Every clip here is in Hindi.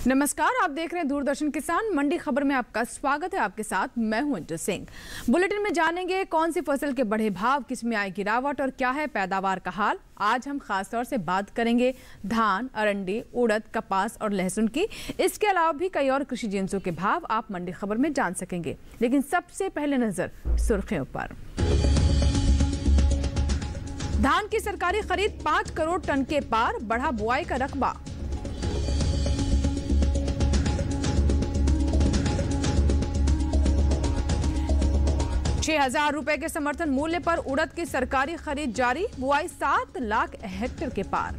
नमस्कार, आप देख रहे हैं दूरदर्शन किसान मंडी खबर में आपका स्वागत है। आपके साथ मैं हूं अंजू सिंह। बुलेटिन में जानेंगे कौन सी फसल के बढ़े भाव, किस में आई गिरावट और क्या है पैदावार का हाल। आज हम खास तौर से बात करेंगे धान, अरंडी, उड़द, कपास और लहसुन की। इसके अलावा भी कई और कृषि जिन्सों के भाव आप मंडी खबर में जान सकेंगे। लेकिन सबसे पहले नजर सुर्खियों पर। धान की सरकारी खरीद 5 करोड़ टन के पार, बढ़ा बुआई का रकबा। ₹6,000 के समर्थन मूल्य पर उड़द की सरकारी खरीद जारी, बुआई 7 लाख हेक्टेयर के पार।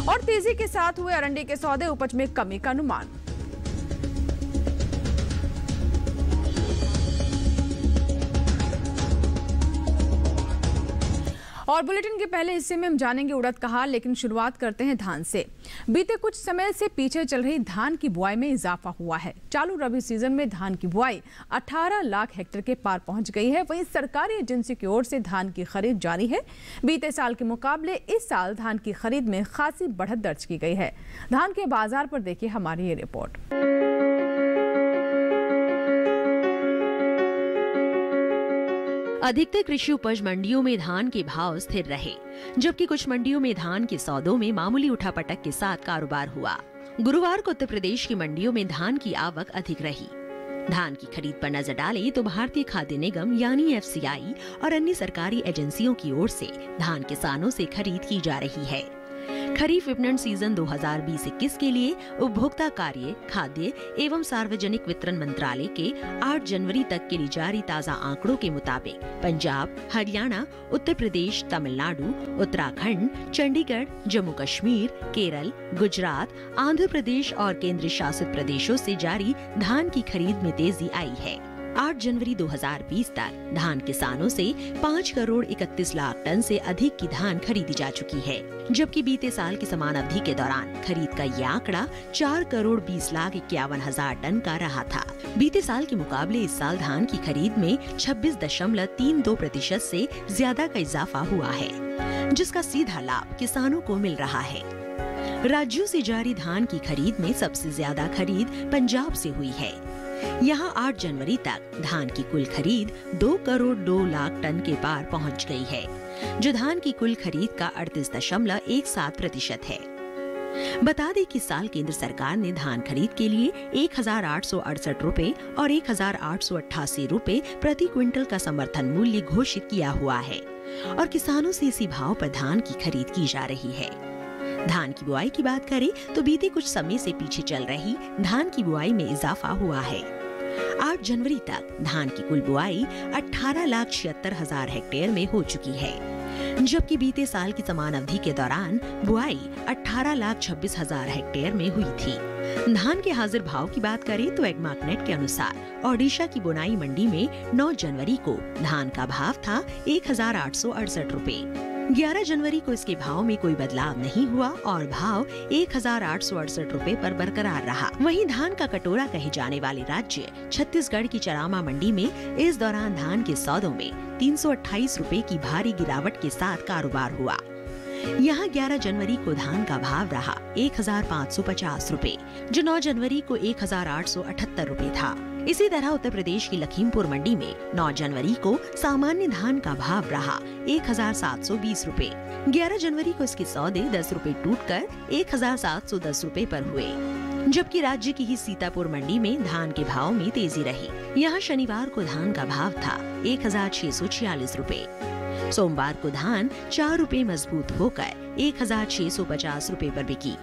और तेजी के साथ हुए अरंडी के सौदे, उपज में कमी का अनुमान। और बुलेटिन के पहले हिस्से में हम जानेंगे उड़द का हाल, लेकिन शुरुआत करते हैं धान से। बीते कुछ समय से पीछे चल रही धान की बुआई में इजाफा हुआ है। चालू रबी सीजन में धान की बुआई 18 लाख हेक्टेयर के पार पहुंच गई है। वहीं सरकारी एजेंसी की ओर से धान की खरीद जारी है। बीते साल के मुकाबले इस साल धान की खरीद में खासी बढ़त दर्ज की गई है। धान के बाजार पर देखिए हमारी ये रिपोर्ट। अधिकतर कृषि उपज मंडियों में धान के भाव स्थिर रहे, जबकि कुछ मंडियों में धान के सौदों में मामूली उठापटक के साथ कारोबार हुआ। गुरुवार को उत्तर प्रदेश की मंडियों में धान की आवक अधिक रही। धान की खरीद पर नजर डालें तो भारतीय खाद्य निगम यानी FCI और अन्य सरकारी एजेंसियों की ओर से धान किसानों से खरीद की जा रही है। खरीफ विपणन सीजन 2020-21 के लिए उपभोक्ता कार्य, खाद्य एवं सार्वजनिक वितरण मंत्रालय के 8 जनवरी तक के लिए जारी ताज़ा आंकड़ों के मुताबिक पंजाब, हरियाणा, उत्तर प्रदेश, तमिलनाडु, उत्तराखंड, चंडीगढ़, जम्मू कश्मीर, केरल, गुजरात, आंध्र प्रदेश और केंद्र शासित प्रदेशों से जारी धान की खरीद में तेजी आई है। 8 जनवरी 2020 तक धान किसानों से 5 करोड़ 31 लाख टन से अधिक की धान खरीदी जा चुकी है, जबकि बीते साल की समान अवधि के दौरान खरीद का ये आंकड़ा 4 करोड़ 20 लाख 51 हजार टन का रहा था। बीते साल के मुकाबले इस साल धान की खरीद में 26.32% से ज्यादा का इजाफा हुआ है, जिसका सीधा लाभ किसानों को मिल रहा है। राज्यों से जारी धान की खरीद में सबसे ज्यादा खरीद पंजाब से हुई है। यहाँ 8 जनवरी तक धान की कुल खरीद 2 करोड़ 2 लाख टन के पार पहुँच गई है, जो धान की कुल खरीद का 38.17% है। बता दें कि साल केंद्र सरकार ने धान खरीद के लिए 1,868 रुपए और 1,888 रुपए प्रति क्विंटल का समर्थन मूल्य घोषित किया हुआ है और किसानों से इसी भाव पर धान की खरीद की जा रही है। धान की बुआई की बात करें तो बीते कुछ समय से पीछे चल रही धान की बुआई में इजाफा हुआ है। 8 जनवरी तक धान की कुल बुआई 18,76,000 हेक्टेयर में हो चुकी है, जबकि बीते साल की समान अवधि के दौरान बुआई 18,26,000 हेक्टेयर में हुई थी। धान के हाजिर भाव की बात करें तो एग्मार्कनेट के अनुसार ओडिशा की बुनाई मंडी में 9 जनवरी को धान का भाव था 1,868 रुपए। 11 जनवरी को इसके भाव में कोई बदलाव नहीं हुआ और भाव 1,868 रुपए पर बरकरार रहा। वहीं धान का कटोरा कहे जाने वाले राज्य छत्तीसगढ़ की चरामा मंडी में इस दौरान धान के सौदों में 328 रुपए की भारी गिरावट के साथ कारोबार हुआ। यहाँ 11 जनवरी को धान का भाव रहा 1,550 रुपए, जो 9 जनवरी को 1,878 रुपए था। इसी तरह उत्तर प्रदेश की लखीमपुर मंडी में 9 जनवरी को सामान्य धान का भाव रहा 1,720 रुपए। 11 जनवरी को इसके सौदे 10 रुपए टूटकर 1,710 रुपए पर हुए, जबकि राज्य की ही सीतापुर मंडी में धान के भाव में तेजी रही। यहाँ शनिवार को धान का भाव था 1,646 रुपए। सोमवार को धान 4 रुपए मजबूत होकर 1,650 रुपए पर बिकी।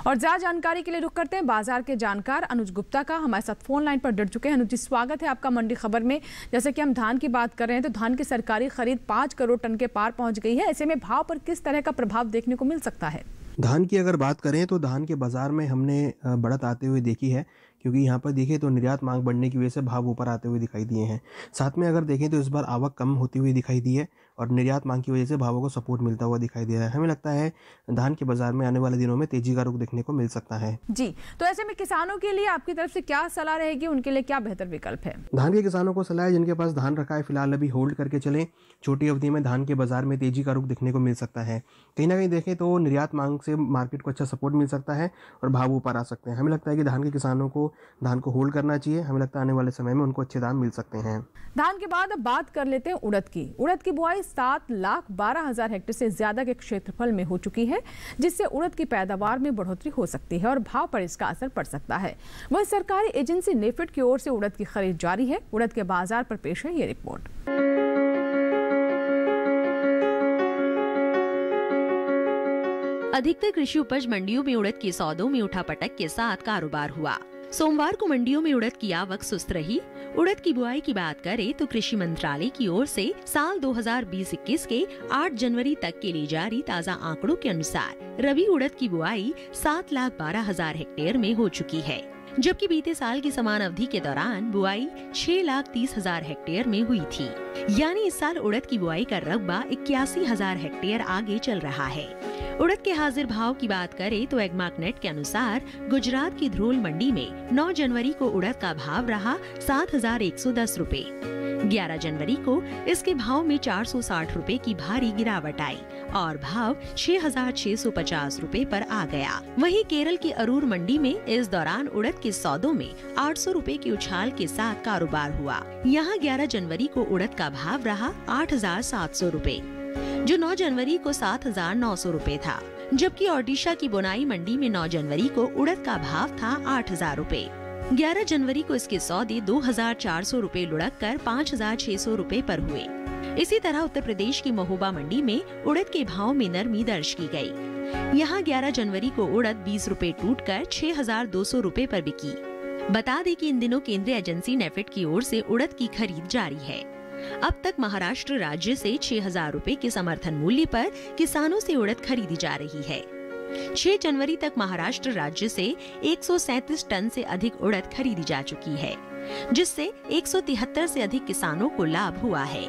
और ज्यादा जानकारी के लिए रुक करते हैं बाजार के जानकार अनुज गुप्ता का। हमारे साथ फोन लाइन पर जुड़ चुके हैं। अनुज जी, स्वागत है आपका मंडी खबर में। जैसे कि हम धान की बात कर रहे हैं तो धान की सरकारी खरीद 5 करोड़ टन के पार पहुंच गई है। ऐसे में भाव पर किस तरह का प्रभाव देखने को मिल सकता है? धान की अगर बात करें तो धान के बाजार में हमने बढ़त आते हुए देखी है, क्योंकि यहाँ पर देखिए तो निर्यात मांग बढ़ने की वजह से भाव ऊपर आते हुए दिखाई दिए हैं। साथ में अगर देखें तो इस बार आवक कम होती हुई दिखाई दी है और निर्यात मांग की वजह से भावों को सपोर्ट मिलता हुआ दिखाई दे रहा है। हमें लगता है धान के बाजार में आने वाले दिनों में तेजी का रुख देखने को मिल सकता है। जी, तो ऐसे में किसानों के लिए आपकी तरफ से क्या सलाह रहेगी, उनके लिए क्या बेहतर विकल्प है? धान के किसानों को सलाह है जिनके पास धान रखा है फिलहाल अभी होल्ड करके चलें। छोटी अवधि में धान के बाजार में तेजी का रुख देखने को मिल सकता है। कहीं ना कहीं देखें तो निर्यात मांग से मार्केट को अच्छा सपोर्ट मिल सकता है और भाव ऊपर आ सकते हैं। हमें लगता है कि धान के किसानों को धान को होल्ड करना चाहिए। हमें लगता है आने वाले समय में उनको अच्छे दाम मिल सकते हैं। धान के बाद अब बात कर लेते हैं उड़द की। उड़द की बुआई 7,12,000 हेक्टेयर से ज्यादा के क्षेत्रफल में हो चुकी है, जिससे उड़द की पैदावार में बढ़ोतरी हो सकती है और भाव पर इसका असर पड़ सकता है। वहीं सरकारी एजेंसी नेफेड की ओर से उड़द की खरीद जारी है। उड़द के बाजार पर पेश है ये रिपोर्ट। अधिकतर कृषि उपज मंडियों में उड़द के सौदों में उठापटक के साथ कारोबार हुआ। सोमवार को मंडियों में उड़द की आवक सुस्त रही। उड़द की बुआई की बात करें तो कृषि मंत्रालय की ओर से साल 2020-21 के 8 जनवरी तक के लिए जारी ताज़ा आंकड़ों के अनुसार रबी उड़द की बुआई 7,12,000 हेक्टेयर में हो चुकी है, जबकि बीते साल की समान अवधि के दौरान बुआई 6,30,000 हेक्टेयर में हुई थी। यानी इस साल उड़द की बुआई का रकबा 81,000 हेक्टेयर आगे चल रहा है। उड़द के हाजिर भाव की बात करें तो एग्मार्कनेट के अनुसार गुजरात की ध्रोल मंडी में 9 जनवरी को उड़द का भाव रहा 7,110 रुपए। 11 जनवरी को इसके भाव में 460 रुपए की भारी गिरावट आई और भाव 6,650 रुपए पर आ गया। वहीं केरल की अरूर मंडी में इस दौरान उड़द के सौदों में 800 रुपए के उछाल के साथ कारोबार हुआ। यहाँ 11 जनवरी को उड़द का भाव रहा 8,700 रुपए, जो 9 जनवरी को 7,900 रुपए था, जबकि ओडिशा की बुनाई मंडी में 9 जनवरी को उड़द का भाव था 8,000 रुपए। 11 जनवरी को इसके सौदे 2,400 रुपए लुढ़क कर 5,600 रुपए पर हुए। इसी तरह उत्तर प्रदेश की महोबा मंडी में उड़द के भाव में नरमी दर्ज की गई। यहाँ 11 जनवरी को उड़द 20 रुपए टूट कर 6,200 रुपए पर बिकी। बता दें कि इन दिनों केंद्रीय एजेंसी नेफेड की ओर से उड़द की खरीद जारी है। अब तक महाराष्ट्र राज्य से 6,000 रुपए के समर्थन मूल्य पर किसानों से उड़द खरीदी जा रही है। 6 जनवरी तक महाराष्ट्र राज्य से 137 टन से अधिक उड़द खरीदी जा चुकी है, जिससे 173 से अधिक किसानों को लाभ हुआ है।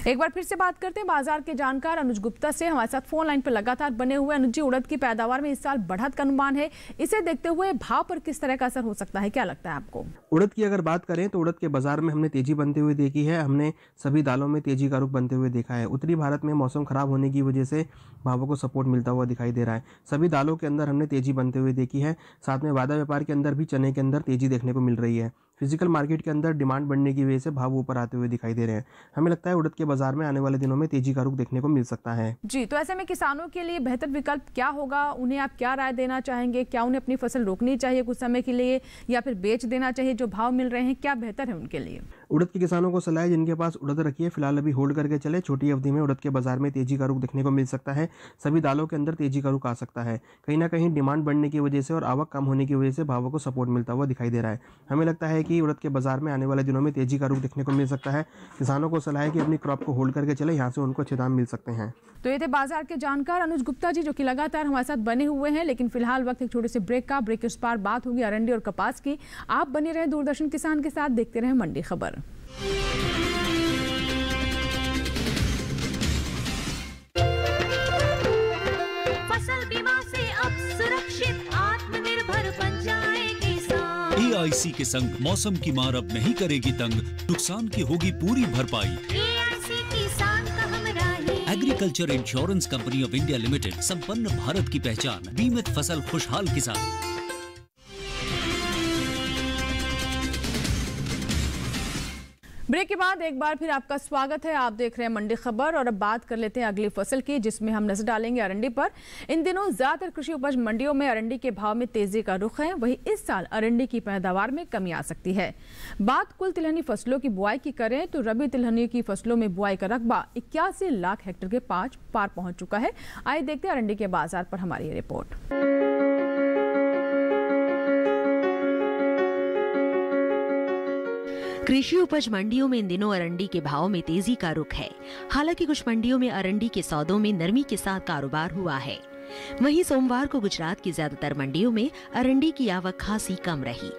एक बार फिर से बात करते हैं बाजार के जानकार अनुज गुप्ता से। हमारे साथ फोन लाइन पर लगातार बने हुए अनुज जी, उड़द की पैदावार में इस साल बढ़त का अनुमान है, इसे देखते हुए भाव पर किस तरह का असर हो सकता है, क्या लगता है आपको? उड़द की अगर बात करें तो उड़द के बाजार में हमने तेजी बनते हुए देखी है। हमने सभी दालों में तेजी का रुख बनते हुए देखा है। उत्तरी भारत में मौसम खराब होने की वजह से भावों को सपोर्ट मिलता हुआ दिखाई दे रहा है। सभी दालों के अंदर हमने तेजी बनते हुए देखी है। साथ में वादा व्यापार के अंदर भी चने के अंदर तेजी देखने को मिल रही है। फिजिकल मार्केट के अंदर डिमांड बढ़ने की वजह से भाव ऊपर आते हुए दिखाई दे रहे हैं। हमें लगता है उड़द के बाजार में आने वाले दिनों में तेजी का रुख देखने को मिल सकता है। जी, तो ऐसे में किसानों के लिए बेहतर विकल्प क्या होगा? उन्हें आप क्या राय देना चाहेंगे? क्या उन्हें अपनी फसल रोकनी चाहिए कुछ समय के लिए या फिर बेच देना चाहिए? जो भाव मिल रहे हैं क्या बेहतर है उनके लिए? उड़द के किसानों को सलाह है जिनके पास उड़द रखी है फिलहाल अभी होल्ड करके चले। छोटी अवधि में उड़द के बाजार में तेजी का रुख देखने को मिल सकता है। सभी दालों के अंदर तेजी का रुख आ सकता है। कहीं ना कहीं डिमांड बढ़ने की वजह से और आवक कम होने की वजह से भावों को सपोर्ट मिलता हुआ दिखाई दे रहा है। हमें लगता है कि उड़द के बाजार में आने वाले दिनों में तेजी का रुख देखने को मिल सकता है। किसानों को सलाह है कि अपनी क्रॉप को होल्ड करके चले, यहाँ से उनको अच्छे दाम मिल सकते हैं। तो ये थे बाजार के जानकार अनुज गुप्ता जी, जो कि लगातार हमारे साथ बने हुए हैं। लेकिन फिलहाल वक्त एक छोटे से ब्रेक का। ब्रेक के उस पार बात होगी अरंडी और कपास की। आप बने रहे दूरदर्शन किसान के साथ, देखते रहे मंडी खबर। फसल बीमा से अब सुरक्षित आत्मनिर्भर बन जाए किसान। AIC के संग मौसम की मार अब नहीं करेगी तंग, नुकसान की होगी पूरी भरपाई। AIC किसान का हमराही। Agriculture insurance company of India limited, संपन्न भारत की पहचान, बीमित फसल खुशहाल किसान। ब्रेक के बाद एक बार फिर आपका स्वागत है। आप देख रहे हैं मंडी खबर और अब बात कर लेते हैं अगली फसल की, जिसमें हम नजर डालेंगे अरंडी पर। इन दिनों ज्यादातर कृषि उपज मंडियों में अरंडी के भाव में तेजी का रुख है। वहीं इस साल अरंडी की पैदावार में कमी आ सकती है। बात कुल तिलहनी फसलों की बुआई की करें तो रबी तिलहनी की फसलों में बुआई का रकबा 81 लाख हेक्टेयर के पार पहुंच चुका है। आइए देखते हैं अरंडी के बाजार पर हमारी रिपोर्ट। कृषि उपज मंडियों में इन दिनों अरंडी के भाव में तेजी का रुख है। हालांकि कुछ मंडियों में अरंडी के सौदों में नरमी के साथ कारोबार हुआ है। वहीं सोमवार को गुजरात की ज्यादातर मंडियों में अरंडी की आवक खासी कम रही।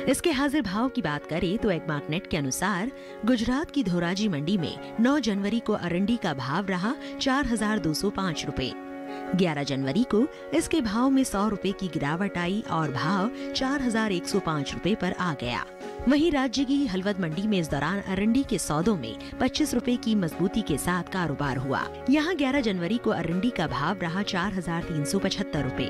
इसके हाजिर भाव की बात करें तो एगमार्कनेट के अनुसार गुजरात की धोराजी मंडी में 9 जनवरी को अरंडी का भाव रहा 4,205 रुपए। 11 जनवरी को इसके भाव में 100 रुपए की गिरावट आई और भाव 4,105 रुपए पर आ गया। वहीं राज्य की हलवद मंडी में इस दौरान अरंडी के सौदों में 25 रुपए की मजबूती के साथ कारोबार हुआ। यहां 11 जनवरी को अरंडी का भाव रहा 4,375 रुपए,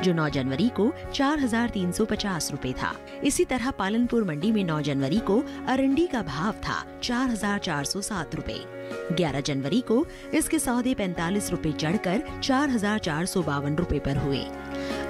जो 9 जनवरी को 4,350 रुपए था। इसी तरह पालनपुर मंडी में 9 जनवरी को अरंडी का भाव था 4,407 रुपए। 11 जनवरी को इसके सौदे 45 रुपए चढ़कर 4,452 रुपए पर हुए।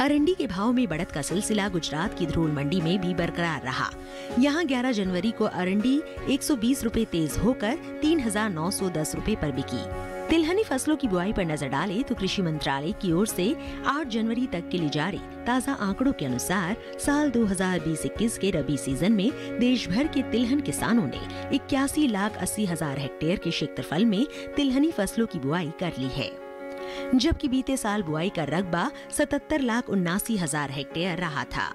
अरंडी के भाव में बढ़त का सिलसिला गुजरात की धरोल मंडी में भी बरकरार रहा। यहाँ 11 जनवरी को अरंडी 120 रुपए तेज होकर 3,910 रुपए पर बिकी। तिलहनी फसलों की बुआई पर नजर डालें तो कृषि मंत्रालय की ओर से 8 जनवरी तक के लिए जारी ताज़ा आंकड़ों के अनुसार साल 2020-21 के रबी सीजन में देश भर के तिलहन किसानों ने 81,80,000 हेक्टेयर के क्षेत्रफल में तिलहनी फसलों की बुआई कर ली है, जबकि बीते साल बुआई का रकबा 77,79,000 हेक्टेयर रहा था।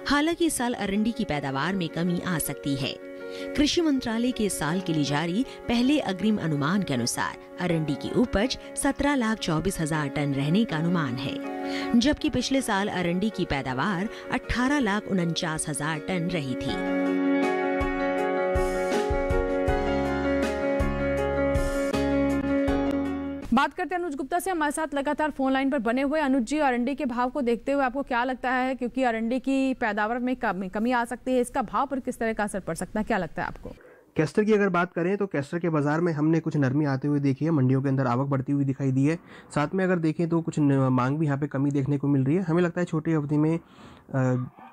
हालांकि इस साल अरंडी की पैदावार में कमी आ सकती है। कृषि मंत्रालय के इस साल के लिए जारी पहले अग्रिम अनुमान के अनुसार अरंडी की उपज 17,24,000 टन रहने का अनुमान है, जबकि पिछले साल अरंडी की पैदावार 18,49,000 टन रही थी। बात करते हैं अनुज गुप्ता से, हमारे साथ लगातार फोन लाइन पर बने हुए। अनुज जी, अरंडी के भाव को देखते हुए आपको क्या लगता है, क्योंकि अरंडी की पैदावार में कमी आ सकती है, इसका भाव पर किस तरह का असर पड़ सकता है, क्या लगता है आपको? कैस्टर की अगर बात करें तो कैस्टर के बाज़ार में हमने कुछ नरमी आते हुए देखी है, मंडियों के अंदर आवक बढ़ती हुई दिखाई दी है। साथ में अगर देखें तो कुछ मांग भी यहाँ पे कमी देखने को मिल रही है। हमें लगता है छोटी अवधि में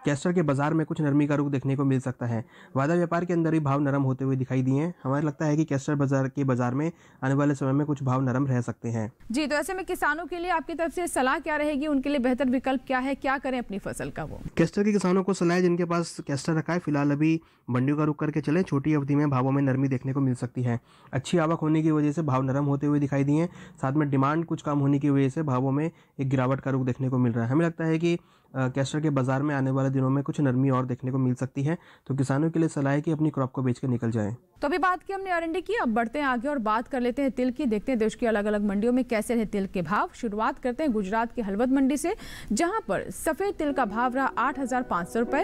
कैस्टर के बाज़ार में कुछ नरमी का रुख देखने को मिल सकता है। वादा व्यापार के अंदर ही भाव नरम होते हुए दिखाई दिए हैं। हमें लगता है कि कैस्टर बाजार में आने वाले समय में कुछ भाव नरम रह सकते हैं। जी, तो ऐसे में किसानों के लिए आपकी तरफ से सलाह क्या रहेगी, उनके लिए बेहतर विकल्प क्या है, क्या करें अपनी फसल का? वो कैस्टर के किसानों को सलाह है जिनके पास कैस्टर रखा है, फिलहाल अभी मंडियों का रुख करके चलें। छोटी अवधि में भावों में नरमी देखने को मिल सकती है। अच्छी आवक होने की वजह से भाव नरम होते हुए दिखाई दिए हैं। साथ में डिमांड कुछ कम होने की वजह से भावों में एक गिरावट का रुख देखने को मिल रहा है। हमें लगता है कि कैस्टर के बाजार में आने वाले दिनों में कुछ नरमी और देखने को मिल सकती है, तो किसानों के लिए सलाह है कि अपनी क्रॉप को बेच कर निकल जाएं। तो अभी बात की हमने अरंडी की, अब बढ़ते हैं आगे और बात कर लेते हैं तिल की। देखते हैं देश की अलग अलग मंडियों में कैसे रहे तिल के भाव। शुरुआत करते हैं गुजरात की हलवद मंडी से, जहां पर सफेद तिल का भाव रहा 8,500 रुपए।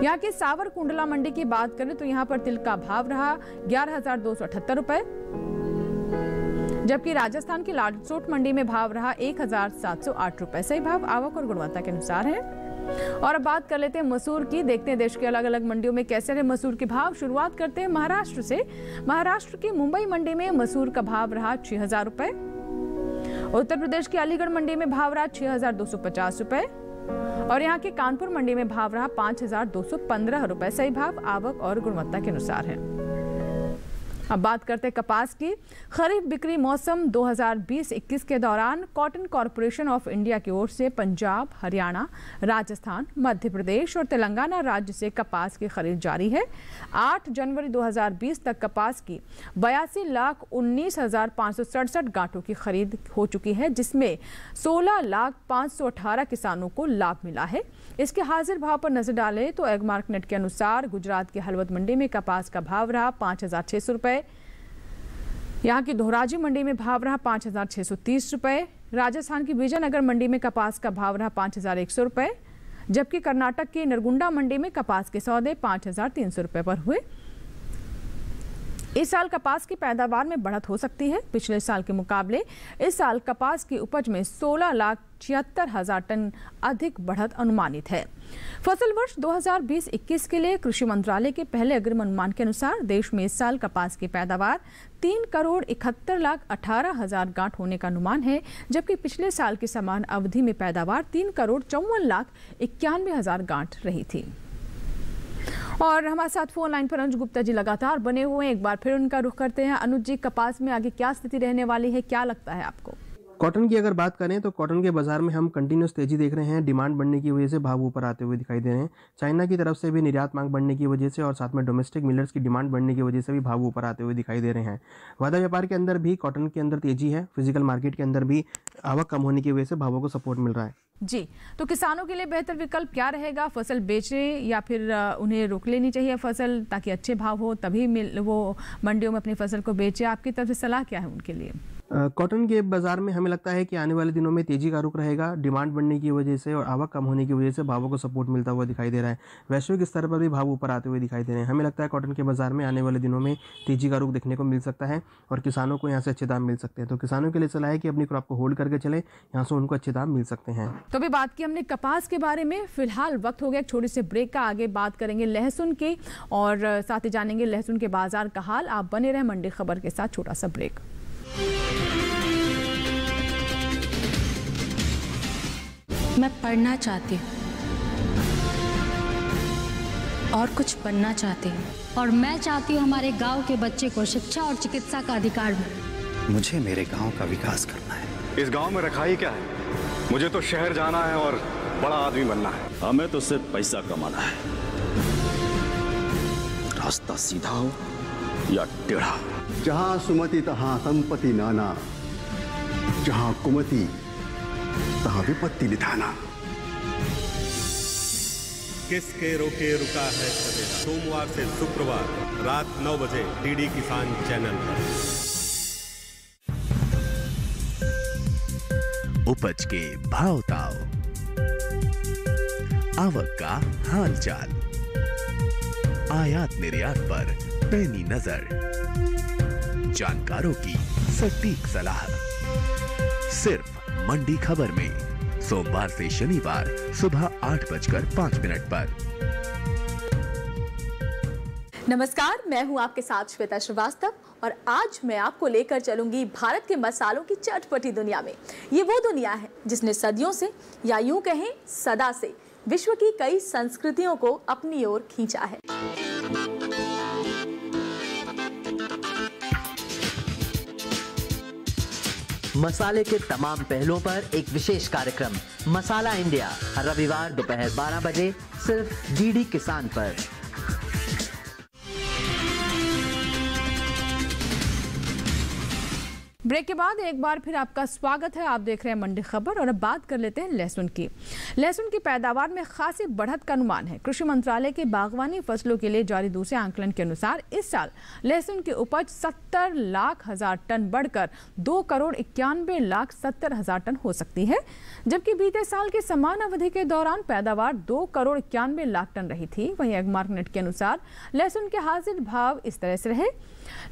यहाँ की सावर कुंडला मंडी की बात करें तो यहाँ पर तिल का भाव रहा 11,278 रुपए, जबकि राजस्थान की लालसोट मंडी में भाव रहा 1,708 रुपए। सही भाव आवक और गुणवत्ता के अनुसार है। और अब बात कर लेते हैं मसूर की। देखते हैं देश के अलग अलग मंडियों में कैसे रहे मसूर के भाव। शुरुआत करते हैं महाराष्ट्र से। महाराष्ट्र की मुंबई मंडी में मसूर का भाव रहा 6,000 रुपए। उत्तर प्रदेश की अलीगढ़ मंडी में भाव रहा 6,250 रुपए और यहाँ के कानपुर मंडी में भाव रहा 5,215 रुपए। सही भाव आवक और गुणवत्ता के अनुसार है। अब बात करते हैं कपास की। खरीफ बिक्री मौसम 2020-21 के दौरान कॉटन कॉरपोरेशन ऑफ इंडिया की ओर से पंजाब, हरियाणा, राजस्थान, मध्य प्रदेश और तेलंगाना राज्य से कपास की खरीद जारी है। 8 जनवरी 2020 तक कपास की 82,19,567 गांठों की खरीद हो चुकी है, जिसमें 16,518 किसानों को लाभ मिला है। इसके हाजिर भाव पर नजर डालें तो एगमार्कनेट के अनुसार गुजरात की हलवद मंडी में कपास का भाव रहा 5,600 रुपए। यहाँ की धोराजी मंडी में भाव रहा 5,630 रुपए। राजस्थान की विजयनगर मंडी में कपास का भाव रहा 5,100 रुपए, जबकि कर्नाटक की नरगुंडा मंडी में कपास के सौदे 5,300 रुपए पर हुए। इस साल कपास की पैदावार में बढ़त हो सकती है। पिछले साल के मुकाबले इस साल कपास की उपज में 16,76,000 टन अधिक बढ़त अनुमानित है। फसल वर्ष 2020-21 के लिए कृषि मंत्रालय के पहले अग्रिम अनुमान के अनुसार देश में इस साल कपास की पैदावार 3,71,18,000 गांठ होने का अनुमान है, जबकि पिछले साल की समान अवधि में पैदावार 3,54,91,000 गांठ रही थी। और हमारे साथ फोन लाइन पर अनुज गुप्ता जी लगातार बने हुए हैं। एक बार फिर उनका रुख करते हैं। अनुज जी, कपास में आगे क्या स्थिति रहने वाली है, क्या लगता है आपको? कॉटन की अगर बात करें तो कॉटन के बाजार में हम कंटिन्यूस तेजी देख रहे हैं। डिमांड बढ़ने की वजह से भाव ऊपर आते हुए दिखाई दे रहे हैं। चाइना की तरफ से भी निर्यात मांग बढ़ने की वजह से और साथ में डोमेस्टिक मिलर्स की डिमांड बढ़ने की वजह से भी भाव ऊपर आते हुए दिखाई दे रहे हैं। वायदा व्यापार के अंदर भी कॉटन के अंदर तेजी है। फिजिकल मार्केट के अंदर भी आवक कम होने की वजह से भावों को सपोर्ट मिल रहा है। जी, तो किसानों के लिए बेहतर विकल्प क्या रहेगा? फसल बेचें या फिर उन्हें रोक लेनी चाहिए फसल, ताकि अच्छे भाव हो तभी वो मंडियों में अपनी फसल को बेचे? आपकी तरफ से सलाह क्या है उनके लिए? कॉटन के बाजार में हमें लगता है कि आने वाले दिनों में तेजी का रुख रहेगा। डिमांड बढ़ने की वजह से और आवक कम होने की वजह से भावों को सपोर्ट मिलता हुआ दिखाई दे रहा है। वैश्विक स्तर पर भी भाव ऊपर आते हुए दिखाई दे रहे हैं। हमें लगता है कॉटन के बाजार में आने वाले दिनों में तेजी का रुख देखने को मिल सकता है और किसानों को यहाँ से अच्छे दाम मिल सकते हैं। तो किसानों के लिए सलाह है कि अपनी क्रॉप को होल्ड करके चले, यहाँ से उनको अच्छे दाम मिल सकते हैं। तो अभी बात की हमने कपास के बारे में। फिलहाल वक्त हो गया एक छोटे से ब्रेक का। आगे बात करेंगे लहसुन की और साथ ही जानेंगे लहसुन के बाजार का हाल। आप बने रहे मंडी खबर के साथ। छोटा सा ब्रेक। मैं पढ़ना चाहती हूँ और कुछ बनना चाहती हूँ, और मैं चाहती हूँ हमारे गांव के बच्चे को शिक्षा और चिकित्सा का अधिकार मिले। मुझे मेरे गांव का विकास करना है। इस गांव में रखाई क्या है? मुझे तो शहर जाना है और बड़ा आदमी बनना है। हमें तो सिर्फ पैसा कमाना है। रास्ता सीधा हो या टेढ़ा। जहाँ सुमति तहाँ संपत्ति नाना, जहाँ कुमति तहाँ विपत्ति निधाना। किसके रोके रुका है सवेरा, सोमवार से शुक्रवार रात 9 बजे डीडी किसान चैनल पर। उपज के भाव ताव, आवक का हाल चाल, आयात निर्यात पर पैनी नजर, जानकारों की सटीक सलाह, सिर्फ मंडी खबर में सोमवार से शनिवार सुबह 8:05 पर। नमस्कार, मैं हूं आपके साथ श्वेता श्रीवास्तव और आज मैं आपको लेकर चलूंगी भारत के मसालों की चटपटी दुनिया में। ये वो दुनिया है जिसने सदियों से या यूं कहें सदा से विश्व की कई संस्कृतियों को अपनी ओर खींचा है। मसाले के तमाम पहलुओं पर एक विशेष कार्यक्रम मसाला इंडिया, हर रविवार दोपहर 12 बजे सिर्फ डीडी किसान पर। ब्रेक के बाद एक बार फिर आपका स्वागत है। आप देख रहे हैं मंडी खबर और अब बात कर लेते हैं लहसुन की। लहसुन की पैदावार में खासी बढ़त का अनुमान है। कृषि मंत्रालय के बागवानी फसलों के लिए जारी दूसरे आंकलन के अनुसार इस साल लहसुन की उपज 70 लाख हजार टन बढ़कर 2,91,70,000 टन हो सकती है, जबकि बीते साल के समान अवधि के दौरान पैदावार 2,91,00,000 टन रही थी। वहीं एग्मार्कनेट के अनुसार लहसुन के हाजिर भाव इस तरह से रहे।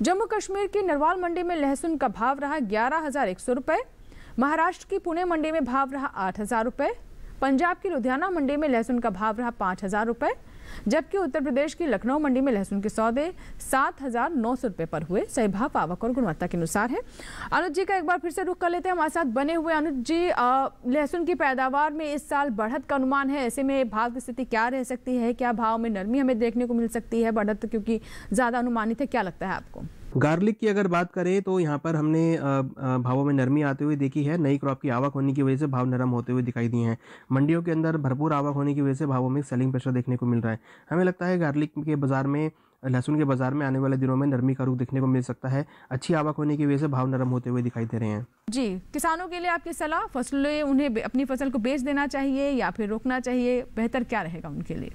जम्मू कश्मीर की नरवाल मंडी में लहसुन का भाव रहा 11,100 रुपए, महाराष्ट्र की पुणे मंडी में भाव रहा 8,000 रुपए, पंजाब की लुधियाना मंडी में लहसुन का भाव रहा 5,000 रुपए, जबकि उत्तर प्रदेश की लखनऊ मंडी में लहसुन के सौदे 7,900 रुपए पर हुए। सही भाव आवक और गुणवत्ता के अनुसार है। अनुज जी का एक बार फिर से रुख कर लेते हैं, हमारे साथ बने हुए। अनुज जी, लहसुन की पैदावार में इस साल बढ़त का अनुमान है, ऐसे में भाव की स्थिति क्या रह सकती है? क्या भाव में नरमी हमें देखने को मिल सकती है? बढ़त क्योंकि ज़्यादा अनुमानित है, क्या लगता है आपको? गार्लिक की अगर बात करें तो यहाँ पर हमने भावों में नरमी आते हुए देखी है। नई क्रॉप की आवक होने की वजह से भाव नरम होते हुए दिखाई दिए हैं। मंडियों के अंदर भरपूर आवक होने की वजह से भावों में सेलिंग प्रेशर देखने को मिल रहा है। हमें लगता है गार्लिक के बाजार में, लहसुन के बाजार में आने वाले दिनों में नरमी का रुख देखने को मिल सकता है। अच्छी आवक होने की वजह से भाव नरम होते हुए दिखाई दे रहे हैं। जी, किसानों के लिए आपकी सलाह, फसलें उन्हें अपनी फसल को बेच देना चाहिए या फिर रोकना चाहिए? बेहतर क्या रहेगा उनके लिए?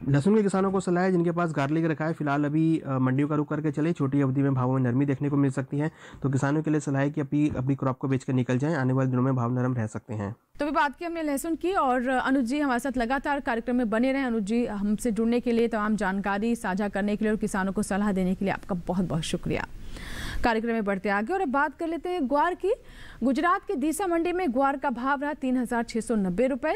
लहसुन के किसानों को सलाह है जिनके पास गार्लिक रखा है, फिलहाल अभी मंडियों का रुख करके चले। छोटी अवधि में भावों में नरमी देखने को मिल सकती है, तो किसानों के लिए सलाह है कि अपनी क्रॉप को बेचकर निकल जाएं। आने वाले दिनों में भाव नरम रह सकते हैं। तो भी बात की हमने लहसुन की और अनुज जी हमारे साथ लगातार कार्यक्रम में बने रहे। अनुज जी, हमसे जुड़ने के लिए, तमाम जानकारी साझा करने के लिए और किसानों को सलाह देने के लिए आपका बहुत बहुत शुक्रिया। कार्यक्रम में बढ़ते आगे और अब बात कर लेते हैं ग्वार की। गुजरात के दीसा मंडी में ग्वार का भाव रहा 3,690 रुपए।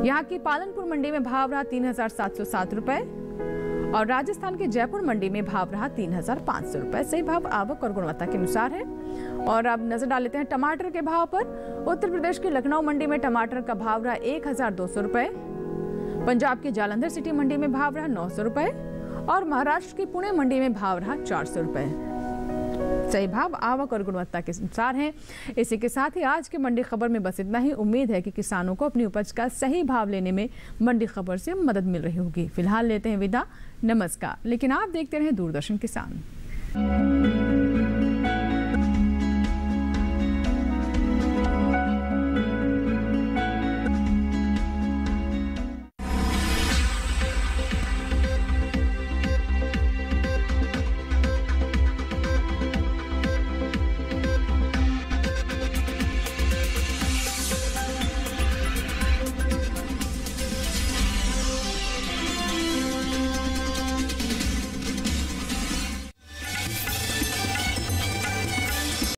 यहाँ की पालनपुर मंडी में भाव रहा 3,707 रुपए और राजस्थान के जयपुर मंडी में भाव रहा 3,500 रुपए। सही भाव आवक और गुणवत्ता के अनुसार है। और अब नजर डाल लेते हैं टमाटर के भाव पर। उत्तर प्रदेश की लखनऊ मंडी में टमाटर का भाव रहा 1,200 रुपए, पंजाब की जालंधर सिटी मंडी में भाव रहा 900 रुपए और महाराष्ट्र की पुणे मंडी में भाव रहा 400 रुपए। सही भाव आवक और गुणवत्ता के अनुसार हैं। इसी के साथ ही आज के मंडी खबर में बस इतना ही। उम्मीद है कि किसानों को अपनी उपज का सही भाव लेने में मंडी खबर से मदद मिल रही होगी। फिलहाल लेते हैं विदा, नमस्कार। लेकिन आप देखते रहें दूरदर्शन किसान।